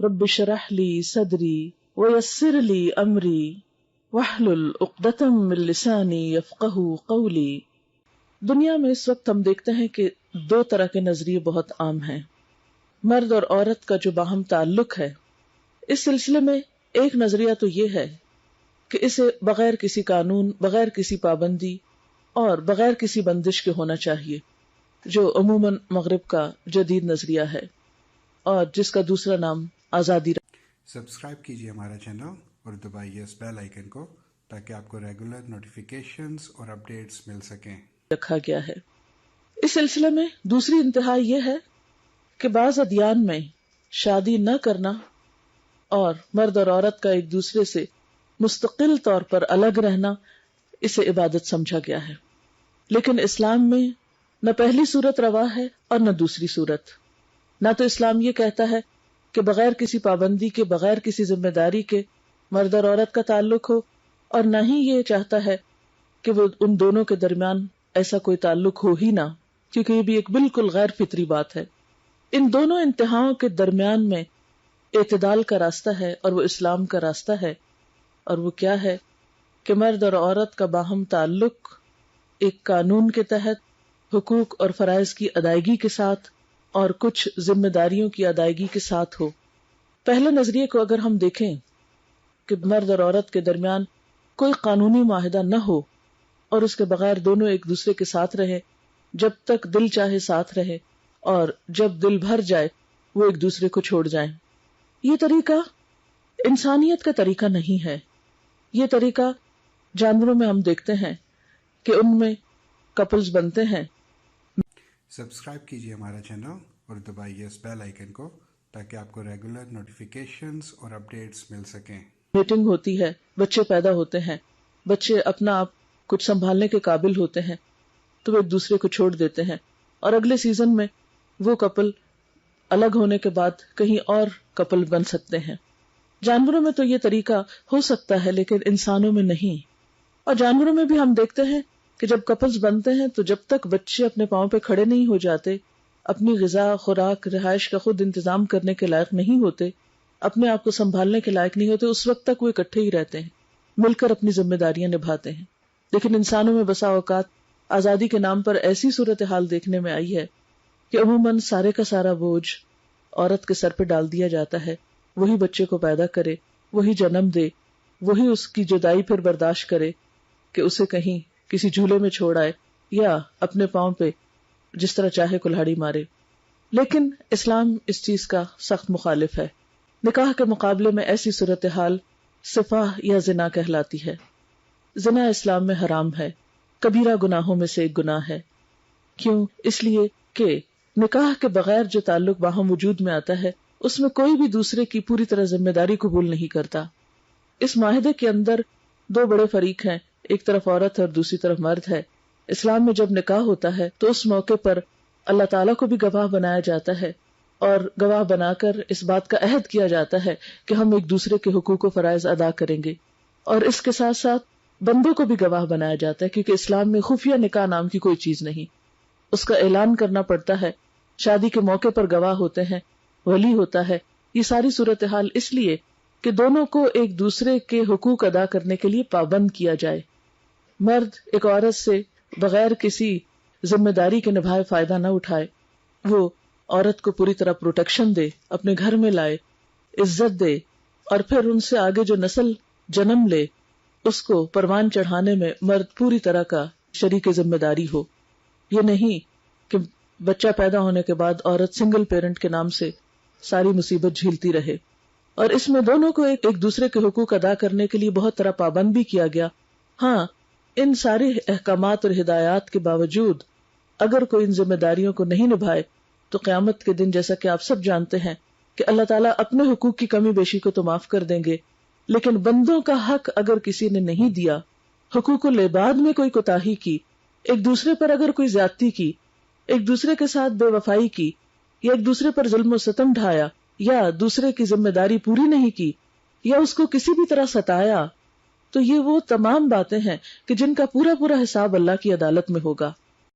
رب اشرح لی صدری ویسر لی امری واحلل عقدۃ من لسانی یفقہوا قولی۔ دنیا میں اس وقت ہم دیکھتے ہیں کہ دو طرح کے نظریے بہت عام ہیں۔ مرد اور عورت کا جو باہم تعلق ہے، اس سلسلے میں ایک نظریہ تو یہ ہے کہ اسے بغیر کسی قانون، بغیر کسی پابندی اور بغیر کسی بندش کے ہونا چاہیے، جو عموماً مغرب کا جدید نظریہ ہے اور جس کا دوسرا نام آزادی سبسکرائب کیجیے ہمارا چینل اور دبائیے اس بیل آئیکن کو تاکہ آپ کو ریگولر نوٹیفیکیشنز اور اپڈیٹس مل سکیں۔ رکھا گیا ہے۔ اس سلسلے میں دوسری انتہا یہ ہے کہ بعض ادیان میں شادی نہ کرنا اور مرد اور عورت کا ایک دوسرے سے مستقل طور پر الگ رہنا، اسے عبادت سمجھا گیا ہے، لیکن اسلام میں نہ پہلی صورت روا ہے اور نہ دوسری صورت۔ نہ تو اسلام یہ کہتا ہے کہ بغیر کسی پابندی کے، بغیر کسی ذمہ داری کے مرد اور عورت کا تعلق ہو، اور نہ ہی یہ چاہتا ہے کہ وہ ان دونوں کے درمیان ایسا کوئی تعلق ہو ہی نہ، کیونکہ یہ بھی ایک بالکل غیر فطری بات ہے۔ ان دونوں انتہاؤں کے درمیان میں اعتدال کا راستہ ہے، اور وہ اسلام کا راستہ ہے، اور وہ کیا ہے کہ مرد اور عورت کا باہم تعلق ایک قانون کے تحت حقوق اور فرائض کی ادائیگی کے ساتھ اور کچھ ذمہ داریوں کی ادائیگی کے ساتھ ہو۔ پہلے نظریے کو اگر ہم دیکھیں کہ مرد اور عورت کے درمیان کوئی قانونی معاہدہ نہ ہو اور اس کے بغیر دونوں ایک دوسرے کے ساتھ رہے، جب تک دل چاہے ساتھ رہے، اور جب دل بھر جائے وہ ایک دوسرے کو چھوڑ جائیں، یہ طریقہ انسانیت کا طریقہ نہیں ہے۔ یہ طریقہ جانوروں میں ہم دیکھتے ہیں کہ ان میں کپلز بنتے ہیں۔ سبسکرائب کیجیے ہمارا چینل اور دبائیے اس بیل آئیکن کو تاکہ آپ کو ریگولر نوٹیفیکیشنز اور اپڈیٹس مل سکیں۔ میٹنگ ہوتی ہے، بچے پیدا ہوتے ہیں، بچے اپنا آپ کچھ سنبھالنے کے قابل ہوتے ہیں تو وہ ایک دوسرے کو چھوڑ دیتے ہیں، اور اگلے سیزن میں وہ کپل الگ ہونے کے بعد کہیں اور کپل بن سکتے ہیں۔ جانوروں میں تو یہ طریقہ ہو سکتا ہے لیکن انسانوں میں نہیں۔ اور جانوروں میں بھی ہم دیکھتے ہیں کہ جب کپلز بنتے ہیں تو جب تک بچے اپنے پاؤں پہ کھڑے نہیں ہو جاتے، اپنی غذا، خوراک، رہائش کا خود انتظام کرنے کے لائق نہیں ہوتے، اپنے آپ کو سنبھالنے کے لائق نہیں ہوتے، اس وقت تک وہ اکٹھے ہی رہتے ہیں، مل کر اپنی ذمہ داریاں نبھاتے ہیں۔ لیکن انسانوں میں بسا اوقات آزادی کے نام پر ایسی صورتحال دیکھنے میں آئی ہے کہ عموماً سارے کا سارا بوجھ عورت کے سر پہ ڈال دیا جاتا ہے، وہی بچے کو پیدا کرے، وہی جنم دے، وہی اس کی جدائی پھر برداشت کرے کہ اسے کہیں کسی جھولے میں چھوڑ آئے یا اپنے پاؤں پہ جس طرح چاہے کلہاڑی مارے۔ لیکن اسلام اس چیز کا سخت مخالف ہے۔ نکاح کے مقابلے میں ایسی صورتحال سفاح یا زنا کہلاتی ہے۔ زنا اسلام میں حرام ہے، کبیرہ گناہوں میں سے ایک گناہ ہے۔ کیوں؟ اس لیے کہ نکاح کے بغیر جو تعلق باہم وجود میں آتا ہے، اس میں کوئی بھی دوسرے کی پوری طرح ذمہ داری قبول نہیں کرتا۔ اس معاہدے کے اندر دو بڑے فریق ہیں، ایک طرف عورت ہے اور دوسری طرف مرد ہے۔ اسلام میں جب نکاح ہوتا ہے تو اس موقع پر اللہ تعالیٰ کو بھی گواہ بنایا جاتا ہے، اور گواہ بنا کر اس بات کا عہد کیا جاتا ہے کہ ہم ایک دوسرے کے حقوق و فرائض ادا کریں گے، اور اس کے ساتھ ساتھ بندوں کو بھی گواہ بنایا جاتا ہے، کیونکہ اسلام میں خفیہ نکاح نام کی کوئی چیز نہیں، اس کا اعلان کرنا پڑتا ہے۔ شادی کے موقع پر گواہ ہوتے ہیں، ولی ہوتا ہے۔ یہ ساری صورتحال اس لیے کہ دونوں کو ایک دوسرے کے حقوق ادا کرنے کے لیے پابند کیا جائے۔ مرد ایک عورت سے بغیر کسی ذمہ داری کے نبھائے فائدہ نہ اٹھائے، وہ عورت کو پوری طرح پروٹیکشن دے، اپنے گھر میں لائے، عزت دے، اور پھر ان سے آگے جو نسل جنم لے اس کو پروان چڑھانے میں مرد پوری طرح کا شریک ذمہ داری ہو۔ یہ نہیں کہ بچہ پیدا ہونے کے بعد عورت سنگل پیرنٹ کے نام سے ساری مصیبت جھیلتی رہے۔ اور اس میں دونوں کو ایک دوسرے کے حقوق ادا کرنے کے لیے بہت طرح پابند بھی کیا گیا۔ ہاں، ان سارے احکامات اور ہدایات کے باوجود اگر کوئی ان ذمہ داریوں کو نہیں نبھائے تو قیامت کے دن، جیسا کہ آپ سب جانتے ہیں، کہ اللہ تعالیٰ اپنے حقوق کی کمی بیشی کو تو معاف کر دیں گے، لیکن بندوں کا حق اگر کسی نے نہیں دیا، حقوق العباد میں کوئی کوتاہی کی، ایک دوسرے پر اگر کوئی زیادتی کی، ایک دوسرے کے ساتھ بے وفائی کی، یا ایک دوسرے پر ظلم و ستم ڈھایا، یا دوسرے کی ذمہ داری پوری نہیں کی، یا اس کو کسی بھی طرح ستایا، تو یہ وہ تمام باتیں ہیں کہ جن کا پورا حساب اللہ کی عدالت میں ہوگا۔